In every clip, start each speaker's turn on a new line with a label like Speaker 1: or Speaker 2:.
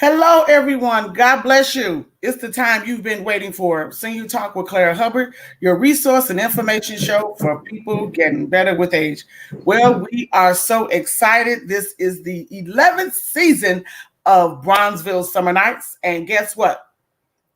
Speaker 1: Hello, everyone. God bless you. It's the time you've been waiting for. Senior Talk with Clara Hubbard, your resource and information show for people getting better with age. Well, we are so excited. This is the 11th season of Bronzeville Summer Nights. And guess what?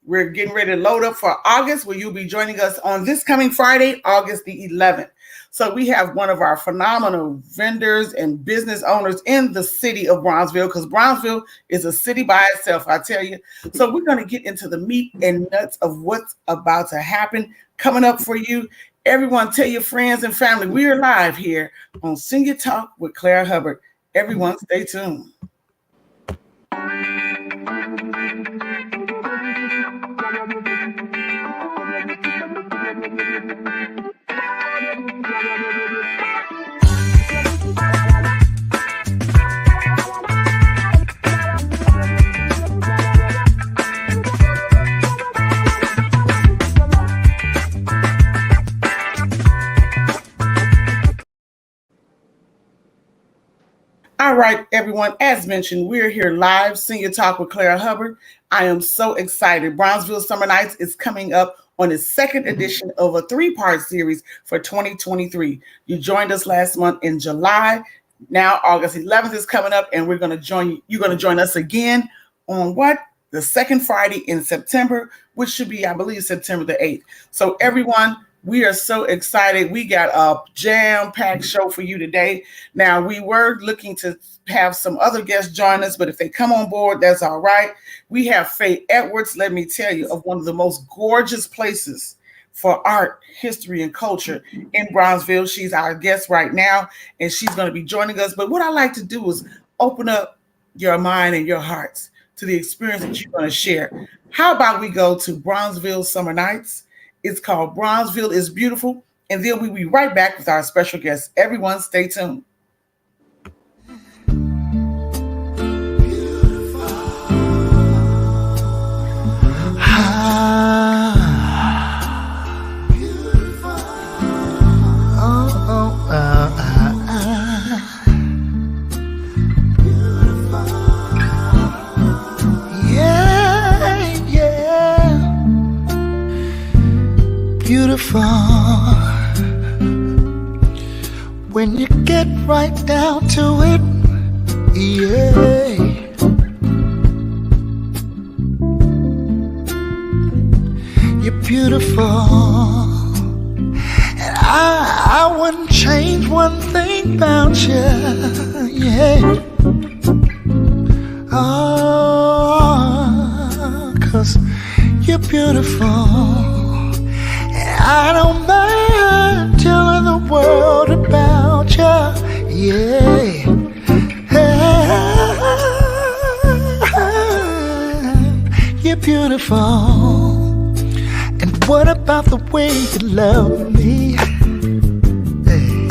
Speaker 1: We're getting ready to load up for August, where you'll be joining us on this coming Friday, August the 11th. So we have one of our phenomenal vendors and business owners in the city of Bronzeville, because Bronzeville is a city by itself, I tell you. So we're going to get into the meat and nuts of what's about to happen coming up for you. Everyone, tell your friends and family, we are live here on Senior Talk with Clara Hubbard. Everyone, stay tuned. All right, everyone. As mentioned, we're here live, Senior Talk with Clara Hubbard. I am so excited. Bronzeville Summer Nights is coming up on its second edition of a three-part series for 2023. You joined us last month in July. Now August 11th is coming up, and we're going to join you. You're going to join us again on what? The second Friday in September, which should be, I believe, September the 8th. So everyone, we are so excited. We got a jam-packed show for you today. Now, we were looking to have some other guests join us, but if they come on board, that's all right. We have Faye Edwards, let me tell you, of one of the most gorgeous places for art, history, and culture in Bronzeville. She's our guest right now, and she's going to be joining us. But what I like to do is open up your mind and your hearts to the experience that you're going to share. How about we go to Bronzeville Summer Nights? It's called Bronzeville is Beautiful. And then we'll be right back with our special guest. Everyone, stay tuned.
Speaker 2: Beautiful when you get right down to it, yeah. You're beautiful, and I wouldn't change one thing about you, yeah. Oh, 'cause you're beautiful. I don't mind telling the world about you, yeah. You're beautiful. And what about the way you love me? Hey.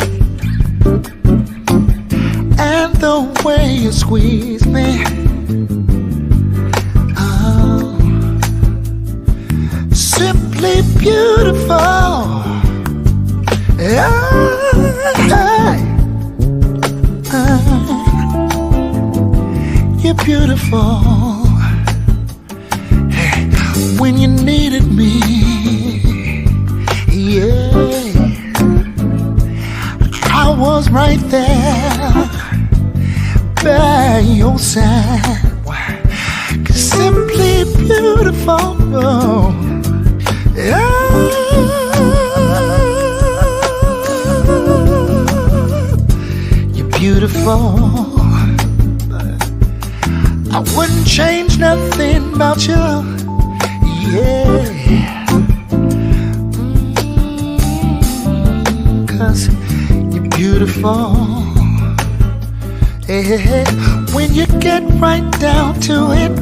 Speaker 2: And the way you squeeze me. Simply beautiful. You're beautiful. When you needed me, yeah, I was right there by your side. Simply beautiful. Oh. You're beautiful. I wouldn't change nothing about you, yeah. 'Cause you're beautiful. Hey, when you get right down to it,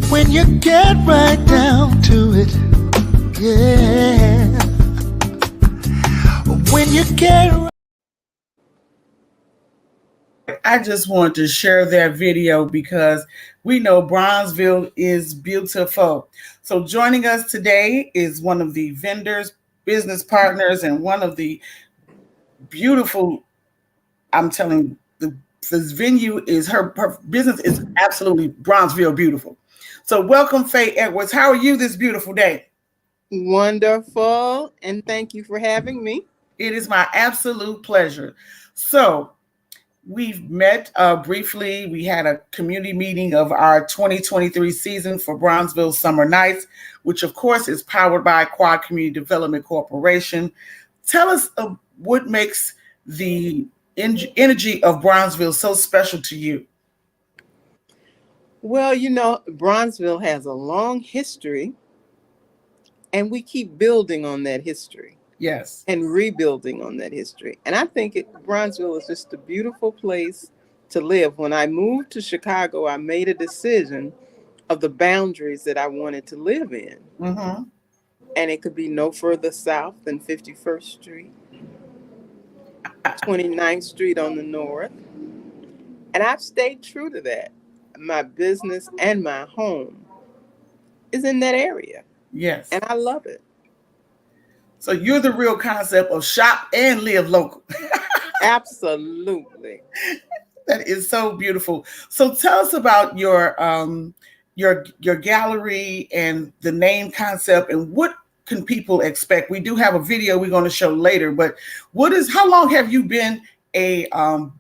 Speaker 2: when you get right down to it, yeah. When you get right.
Speaker 1: I just wanted to share that video because we know Bronzeville is beautiful. So joining us today is one of the vendors, business partners, and one of the beautiful, I'm telling the this venue is her business is absolutely Bronzeville beautiful. So welcome, Faye Edwards. How are you this beautiful day?
Speaker 3: Wonderful. And thank you for having me.
Speaker 1: It is my absolute pleasure. So we've met briefly. We had a community meeting of our 2023 season for Bronzeville Summer Nights, which of course is powered by Quad Community Development Corporation. Tell us what makes the energy of Bronzeville so special to you.
Speaker 3: Well, Bronzeville has a long history, and we keep building on that history
Speaker 1: Yes.
Speaker 3: and rebuilding on that history. And I think Bronzeville is just a beautiful place to live. When I moved to Chicago, I made a decision of the boundaries that I wanted to live in.
Speaker 1: Mm-hmm.
Speaker 3: And it could be no further south than 51st Street, 29th Street on the north. And I've stayed true to that. My business and my home is in that area.
Speaker 1: Yes.
Speaker 3: And I love it.
Speaker 1: So you're the real concept of shop and live local.
Speaker 3: Absolutely.
Speaker 1: That is so beautiful. So tell us about your gallery and the name concept, and what can people expect? We do have a video we're going to show later, but how long have you been a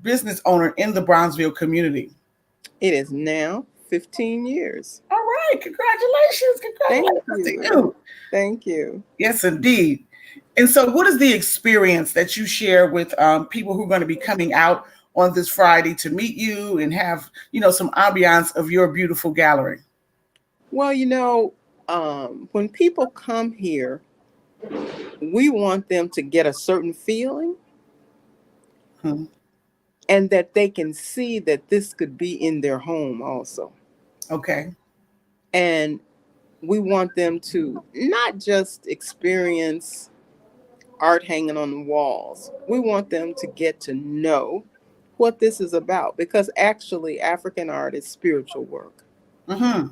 Speaker 1: business owner in the Bronzeville community?
Speaker 3: It is now 15 years.
Speaker 1: All right. Congratulations. Congratulations to you.
Speaker 3: Thank you.
Speaker 1: Yes, indeed. And so what is the experience that you share with people who are going to be coming out on this Friday to meet you and have, some ambiance of your beautiful gallery?
Speaker 3: Well, when people come here, we want them to get a certain feeling. And that they can see that this could be in their home also.
Speaker 1: Okay.
Speaker 3: And we want them to not just experience art hanging on the walls. We want them to get to know what this is about, because actually African art is spiritual work.
Speaker 1: Mm-hmm.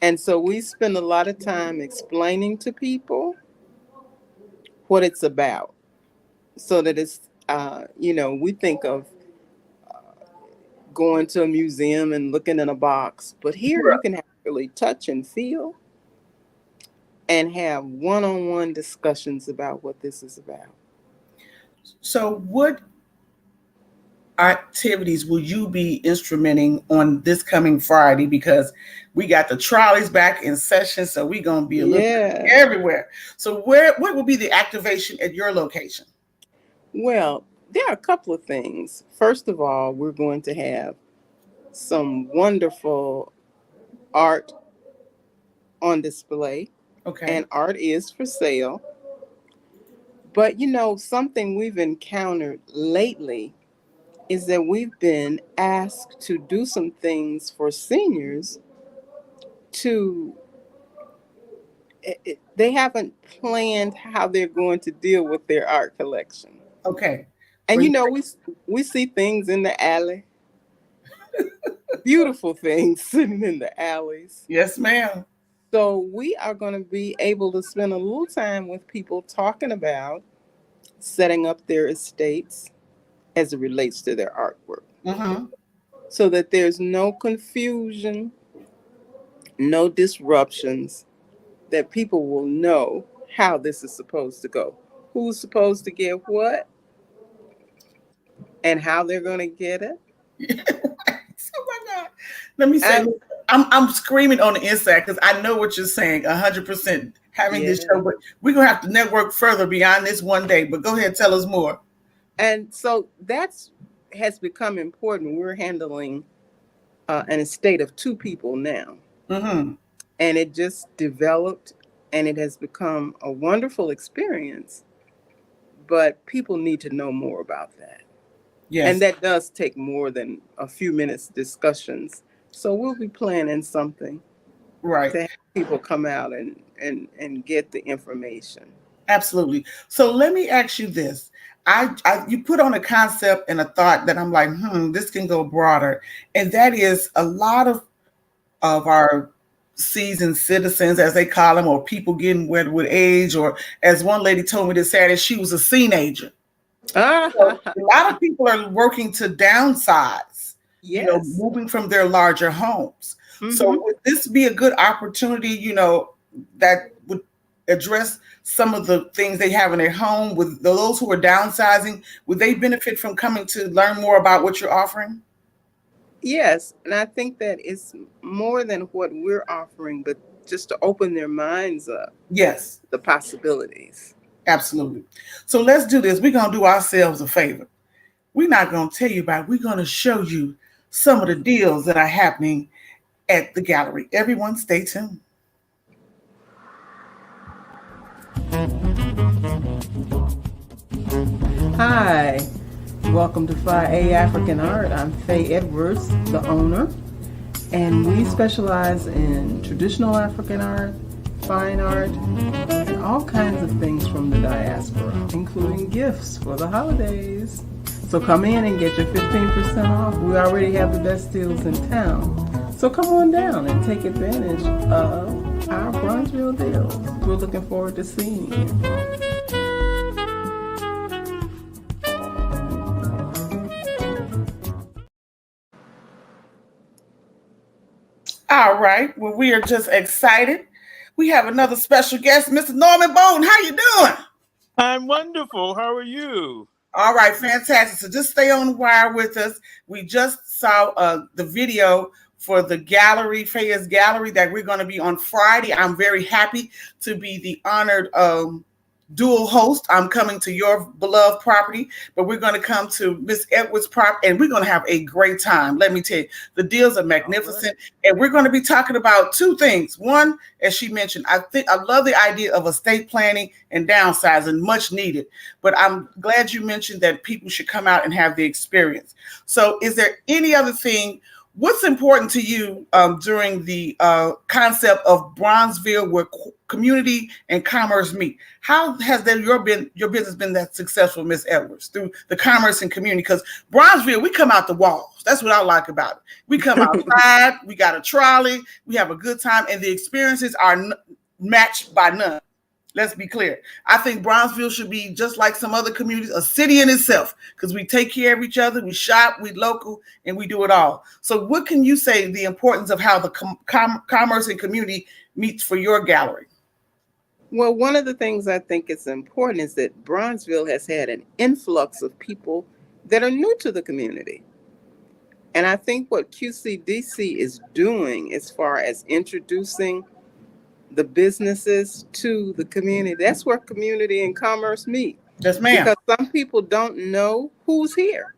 Speaker 3: And so we spend a lot of time explaining to people what it's about, so that it's, we think of going to a museum and looking in a box, but here you can actually touch and feel and have one-on-one discussions about what this is about.
Speaker 1: So what activities will you be instrumenting on this coming Friday? Because we got the trolleys back in session, so we're going to be a little bit everywhere. So what will be the activation at your location?
Speaker 3: Well, there are a couple of things. First of all, we're going to have some wonderful art on display.
Speaker 1: Okay.
Speaker 3: And art is for sale. But, something we've encountered lately is that we've been asked to do some things for seniors they haven't planned how they're going to deal with their art collection.
Speaker 1: Okay.
Speaker 3: And we see things in the alley, beautiful things sitting in the alleys.
Speaker 1: Yes, ma'am.
Speaker 3: So we are going to be able to spend a little time with people talking about setting up their estates as it relates to their artwork.
Speaker 1: Mm-hmm.
Speaker 3: So that there's no confusion, no disruptions, that people will know how this is supposed to go, who's supposed to get what, and how they're going to get it.
Speaker 1: Oh my God. Let me say, I'm screaming on the inside because I know what you're saying 100% having this show, but we're going to have to network further beyond this one day. But go ahead, tell us more.
Speaker 3: And so has become important. We're handling an estate of 2 people now.
Speaker 1: Mm-hmm.
Speaker 3: And it just developed, and it has become a wonderful experience. But people need to know more about that. Yes. And that does take more than a few minutes discussions. So we'll be planning something to have people come out and get the information.
Speaker 1: Absolutely. So let me ask you this. You put on a concept and a thought that I'm like, this can go broader. And that is a lot of our seasoned citizens, as they call them, or people getting with age, or as one lady told me this Saturday, she was a seenager. So a lot of people are working to downsize.
Speaker 3: Yes.
Speaker 1: moving from their larger homes. So
Speaker 3: Mm-hmm.
Speaker 1: would this be a good opportunity, that would address some of the things they have in their home? With those who are downsizing, would they benefit from coming to learn more about what you're offering?
Speaker 3: Yes, and I think that it's more than what we're offering, but just to open their minds up,
Speaker 1: Yes,
Speaker 3: the possibilities.
Speaker 1: absolutely. So let's do this. We're going to do ourselves a favor. We're not going to tell you about it. We're going to show you some of the deals that are happening at the gallery. Everyone stay tuned.
Speaker 3: Hi, welcome to 5A African Art. I'm Faye Edwards, the owner, and we specialize in traditional African art, fine art, and all kinds of things from the diaspora, including gifts for the holidays. So come in and get your 15% off. We already have the best deals in town. So come on down and take advantage of our Bronzeville deals. We're looking forward to seeing you.
Speaker 1: All right. Well, we are just excited. We have another special guest, Mr. Norman Bowden. How you doing?
Speaker 4: I'm wonderful. How are you?
Speaker 1: All right, fantastic. So just stay on the wire with us. We just saw the video for the gallery, Faye's Gallery, that we're going to be on Friday. I'm very happy to be the honored dual host. I'm coming to your beloved property, but we're going to come to Miss Edwards' property, and we're going to have a great time. Let me tell you, the deals are magnificent, and we're going to be talking about two things. One, as she mentioned, I love the idea of estate planning and downsizing, much needed. But I'm glad you mentioned that people should come out and have the experience. So, is there any other thing? What's important to you during the concept of Bronzeville, where community and commerce meet? How has your business been that successful, Miss Edwards, through the commerce and community? Because Bronzeville, we come out the walls. That's what I like about it. We come outside, we got a trolley, we have a good time, and the experiences are matched by none. Let's be clear. I think Bronzeville should be just like some other communities, a city in itself, because we take care of each other, we shop, we local, and we do it all. So what can you say the importance of how the commerce and community meets for your gallery?
Speaker 3: Well, one of the things I think is important is that Bronzeville has had an influx of people that are new to the community. And I think what QCDC is doing as far as introducing the businesses to the community, that's where community and commerce meet.
Speaker 1: Yes, ma'am.
Speaker 3: Because some people don't know who's here.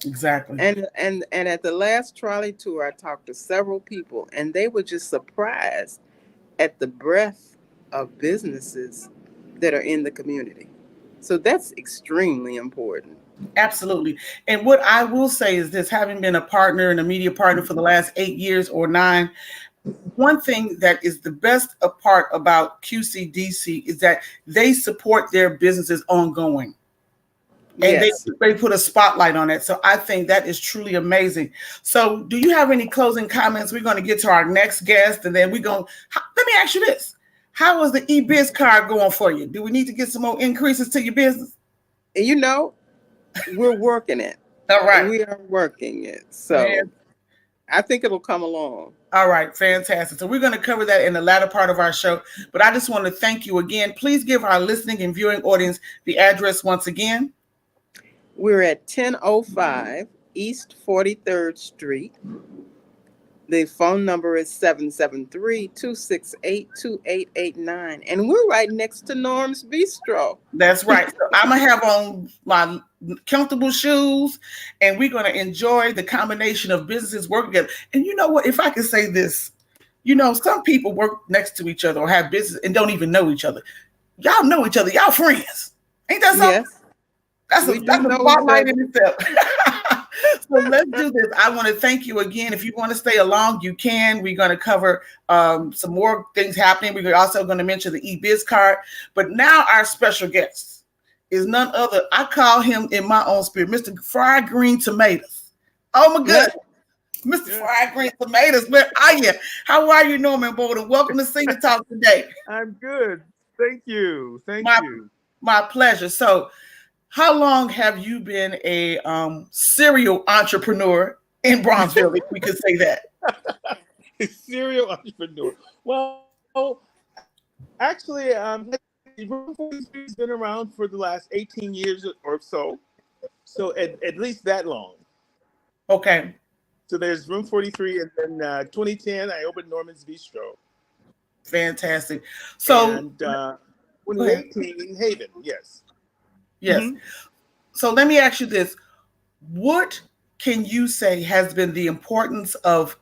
Speaker 1: Exactly.
Speaker 3: And at the last trolley tour, I talked to several people, and they were just surprised at the breadth of businesses that are in the community. So that's extremely important.
Speaker 1: Absolutely. And what I will say is this, having been a partner and a media partner for the last 8 years or 9, one thing that is the best part about QCDC is that they support their businesses ongoing. And
Speaker 3: yes.
Speaker 1: they put a spotlight on it. So I think that is truly amazing. So do you have any closing comments? We're going to get to our next guest, and then let me ask you this. How is the e-biz card going for you? Do we need to get some more increases to your business?
Speaker 3: We're working it.
Speaker 1: All right.
Speaker 3: We are working it. So I think it'll come along.
Speaker 1: All right, fantastic. So we're going to cover that in the latter part of our show. But I just want to thank you again. Please give our listening and viewing audience the address once again.
Speaker 3: We're at 1005 East 43rd Street. The phone number is 773-268-2889. And we're right next to Norm's Bistro.
Speaker 1: That's right. So I'm going to have on my comfortable shoes, and we're going to enjoy the combination of businesses working together. And you know what? If I can say this, some people work next to each other or have business and don't even know each other. Y'all know each other. Y'all friends. Ain't that something?
Speaker 3: Yes.
Speaker 1: That's a spotlight in itself. So let's do this. I want to thank you again. If you want to stay along, you can. We're going to cover some more things happening. We're also going to mention the e-biz card. But now our special guest is none other. I call him in my own spirit, Mr. Fried Green Tomatoes. Oh, my goodness. Mr. Fried Green Tomatoes, where are you? How are you, Norman Bowden? Welcome to Senior Talk today.
Speaker 4: I'm good. Thank you. Thank you.
Speaker 1: My pleasure. So, how long have you been a serial entrepreneur in Bronzeville, if we could say that.
Speaker 4: Serial entrepreneur. Well, actually, Room 43 has been around for the last 18 years or so. So at least that long.
Speaker 1: Okay.
Speaker 4: So there's Room 43, and then 2010, I opened Norman's Bistro.
Speaker 1: Fantastic. So,
Speaker 4: and 2018, Haven, yes.
Speaker 1: Yes. Mm-hmm. So let me ask you this. What can you say has been the importance of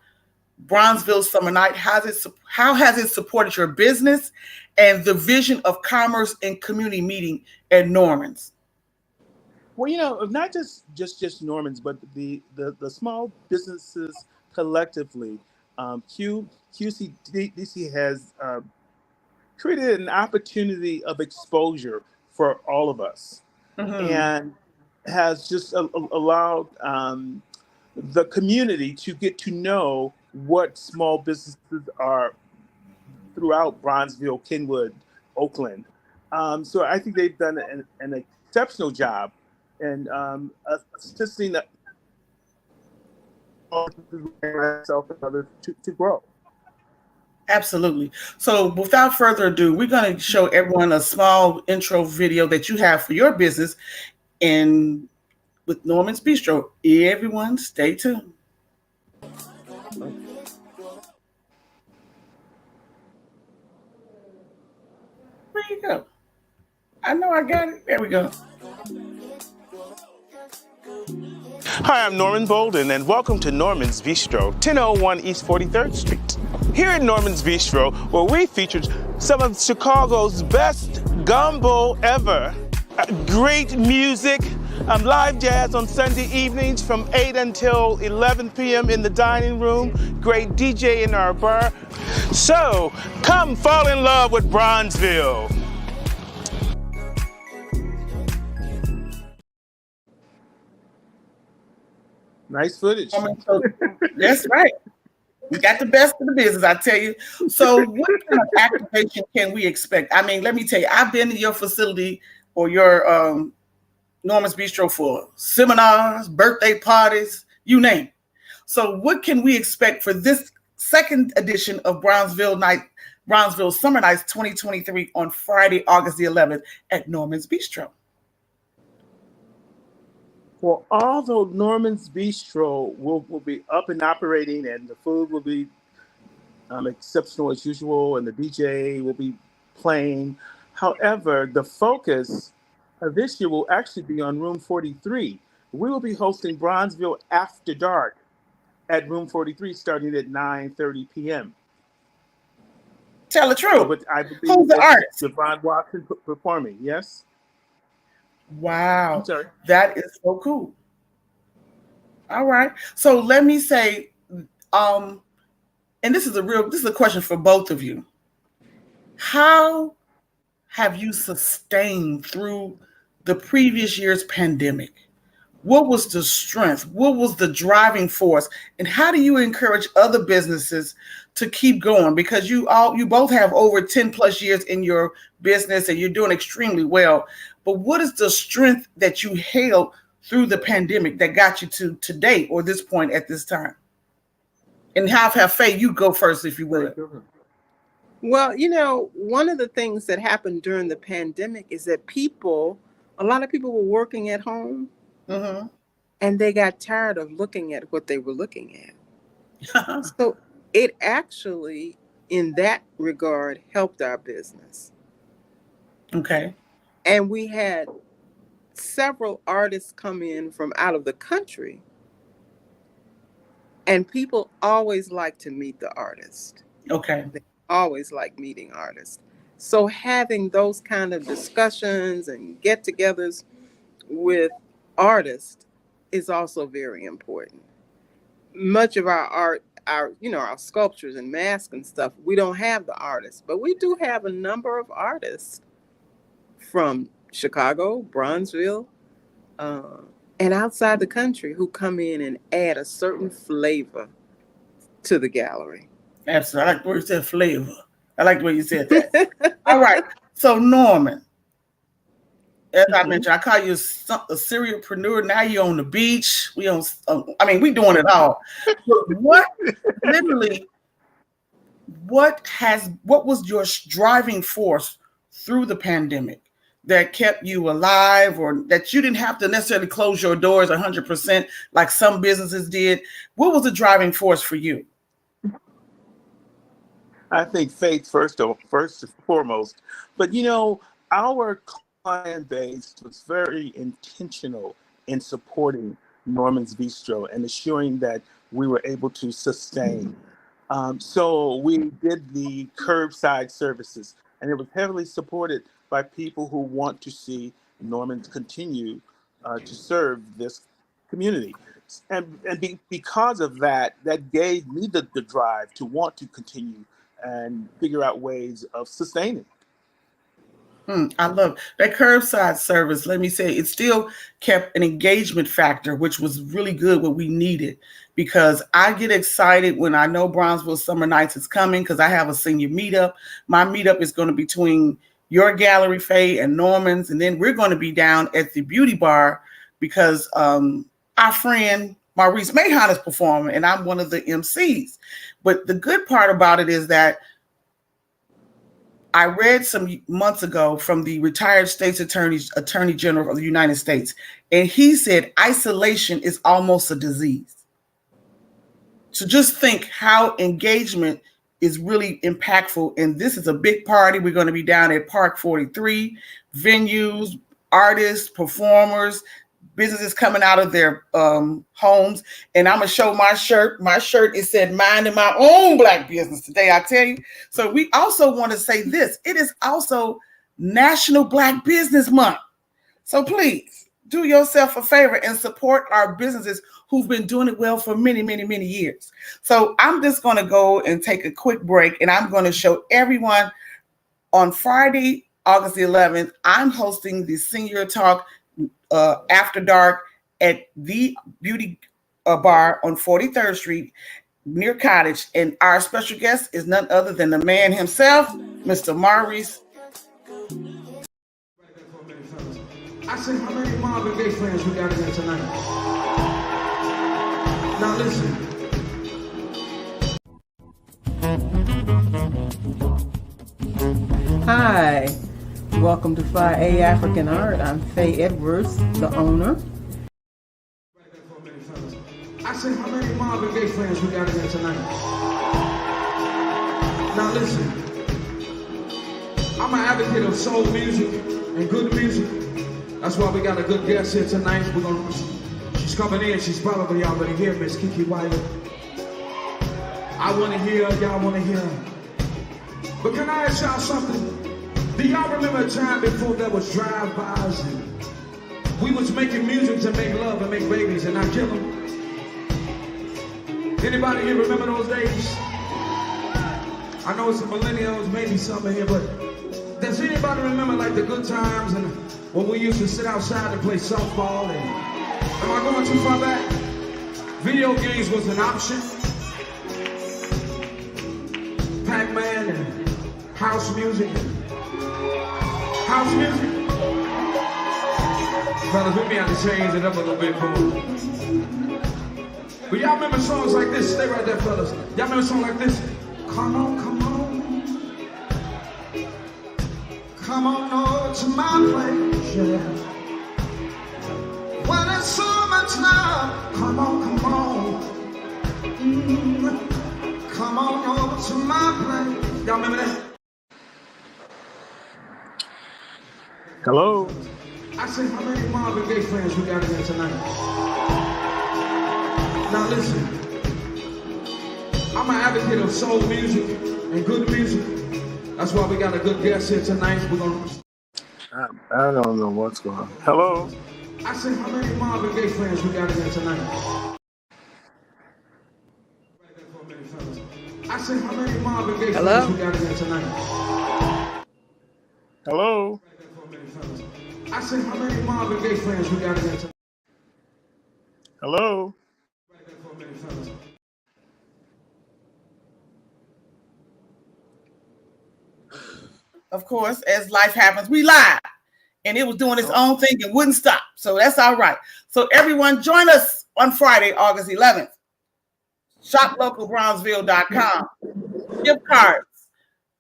Speaker 1: Bronzeville Summer Night? How has it supported your business and the vision of commerce and community meeting at Norman's?
Speaker 4: Well, not just Norman's, but the small businesses collectively. QCDC has created an opportunity of exposure for all of us, and has just allowed the community to get to know what small businesses are throughout Bronzeville, Kenwood, Oakland. So I think they've done an exceptional job in assisting myself and others to grow.
Speaker 1: Absolutely. So without further ado, we're going to show everyone a small intro video that you have for your business and with Norman's Bistro. Everyone stay tuned. Where you go? I know I got it. There we go.
Speaker 4: Hi, I'm Norman Bolden, and welcome to Norman's Bistro, 1001 East 43rd Street. Here at Norman's Bistro, where we featured some of Chicago's best gumbo ever. Great music, live jazz on Sunday evenings from 8 until 11 p.m. in the dining room. Great DJ in our bar. So, come fall in love with Bronzeville. Nice footage.
Speaker 1: That's right. We got the best of the business, I tell you. So what kind of activation can we expect? I mean, let me tell you, I've been to your facility or your Norman's Bistro for seminars, birthday parties, you name it. So what can we expect for this second edition of Bronzeville Summer Nights 2023 on Friday, August the 11th at Norman's Bistro?
Speaker 4: Well, although Norman's Bistro will be up and operating, and the food will be exceptional as usual, and the DJ will be playing. However, the focus this year will actually be on Room 43. We will be hosting Bronzeville After Dark at Room 43 starting at 9:30 p.m.
Speaker 1: Tell the truth.
Speaker 4: But I believe
Speaker 1: who's the artist?
Speaker 4: Devon Watson performing, yes?
Speaker 1: Wow, that is so cool. All right, so let me say, and this is a question for both of you. How have you sustained through the previous year's pandemic? What was the strength? What was the driving force? And how do you encourage other businesses to keep going? Because you both have over 10 plus years in your business and you're doing extremely well. But what is the strength that you held through the pandemic that got you to today or this point at this time? And have faith. You go first, if you would.
Speaker 3: Well, one of the things that happened during the pandemic is that a lot of people were working at home. Mm-hmm. And they got tired of looking at what they were looking at. So it actually, in that regard, helped our business.
Speaker 1: Okay.
Speaker 3: And we had several artists come in from out of the country. And people always like to meet the artist.
Speaker 1: Okay.
Speaker 3: They always like meeting artists. So having those kind of discussions and get-togethers with artists is also very important. Much of our art, our sculptures and masks and stuff, we don't have the artists, but we do have a number of artists from Chicago, Bronzeville, and outside the country who come in and add a certain flavor to the gallery.
Speaker 1: Absolutely. I like the way you said flavor. I like the way you said that. All right. So Norman, what can you say As I mentioned, I call you a serialpreneur. Now you're on the beach. We on. We doing it all. What was your driving force through the pandemic that kept you alive, or that you didn't have to necessarily close your doors 100% like some businesses did? What was the driving force for you?
Speaker 4: I think faith first and foremost. But our client base was very intentional in supporting Norman's Bistro and assuring that we were able to sustain. So we did the curbside services, and it was heavily supported by people who want to see Norman's continue to serve this community. Because of that, that gave me the drive to want to continue and figure out ways of sustaining.
Speaker 1: I love that curbside service. Let me say, it still kept an engagement factor, which was really good, what we needed, because I get excited when I know Bronzeville Summer Nights is coming, because I have a senior meetup. My meetup is going to be between your gallery, Faye, and Norman's, and then we're going to be down at the beauty bar because our friend Maurice Mahon is performing, and I'm one of the MCs. But the good part about it is that I read some months ago from the retired state's attorney general of the United States, and he said isolation is almost a disease. So just think how engagement is really impactful. And this is a big party. We're going to be down at Park 43, venues, artists, performers, businesses coming out of their homes. And I'm going to show my shirt. My shirt, it said, minding my own Black business today, I tell you. So we also want to say this. It is also National Black Business Month. So please do yourself a favor and support our businesses who've been doing it well for many, many, many years. So I'm just going to go and take a quick break, and I'm going to show everyone on Friday, August the 11th, I'm hosting the Senior Talk After Dark at the Beauty Bar on 43rd Street near Cottage. And our special guest is none other than the man himself, Mr. Maurice.
Speaker 5: I said, how many Marvin Gaye fans we got in here tonight? Now listen.
Speaker 3: Hi, welcome to 5A African Art. I'm Faye Edwards, the owner.
Speaker 5: I said, how many Marvin Gaye fans we got in here tonight? Now listen. I'm an advocate of soul music and good music. That's why we got a good guest here tonight. She's coming in. She's probably already here, Miss Kiki Wiley. I want to hear, y'all want to hear. But can I ask y'all something? Do y'all remember a time before there was drive-bys and we was making music to make love and make babies and not kill them? Anybody here remember those days? I know it's the millennials, maybe some in here, but does anybody remember like the good times and when we used to sit outside and play softball? And am I going too far back? Video games was an option. Pac-Man and house music. House music. Fellas, we may have to change it up a little bit more. But y'all remember songs like this? Stay right there, fellas. Y'all remember songs like this? Come on, come on. Come on over to my place, yeah. When it's so much love, come on, come on. Come on over to my place. Y'all remember that?
Speaker 4: Hello.
Speaker 5: I said, how many Marvin Gaye fans we got in here tonight? Now listen. I'm an advocate of soul music and good music. That's why we got a good guest here tonight. We're gonna.
Speaker 4: I don't know what's going on. Hello.
Speaker 5: I said, how many Marvin Gaye fans we got in here tonight? I said, how many Marvin Gaye fans we got in here tonight?
Speaker 4: Hello.
Speaker 5: I said, how many Marvin Gaye fans we got in here tonight?
Speaker 4: Hello.
Speaker 1: Of course, as life happens, we live. and it was doing its own thing and wouldn't stop. So that's all right. So everyone, join us on Friday, August 11th. ShopLocalBronzeville.com. Gift cards.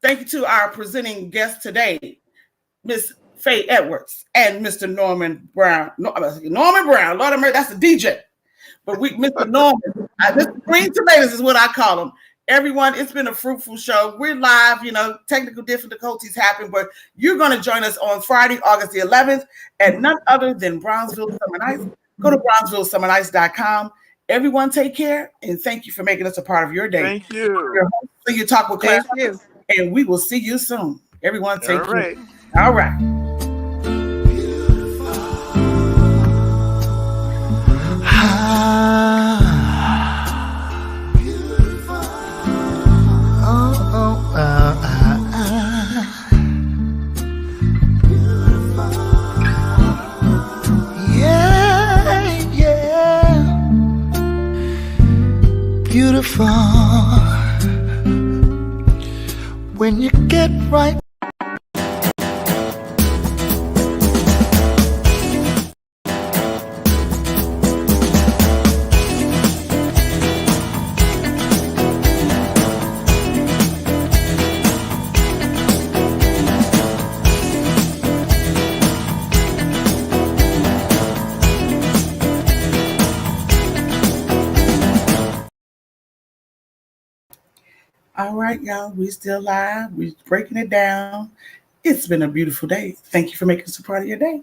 Speaker 1: Thank you to our presenting guest today, Miss Faye Edwards and Mr. Norman Brown. Norman Brown, Lord of mercy, that's the DJ. But Mr. Norman, Mr. Green Tomatoes is what I call him. Everyone, it's been a fruitful show. We're live, technical difficulties happen, but you're going to join us on Friday, August the 11th, at none other than Bronzeville Summer Nights. Go to BronzevilleSummerNights.com. Everyone, take care, and thank you for making us a part of your day.
Speaker 4: Thank you.
Speaker 1: So you talk with Claire.
Speaker 3: Thank you.
Speaker 1: And we will see you soon. Everyone, take care.
Speaker 4: Right.
Speaker 1: All right.
Speaker 2: Beautiful when you get right.
Speaker 1: All right, y'all. We still live. We're breaking it down. It's been a beautiful day. Thank you for making us a part of your day.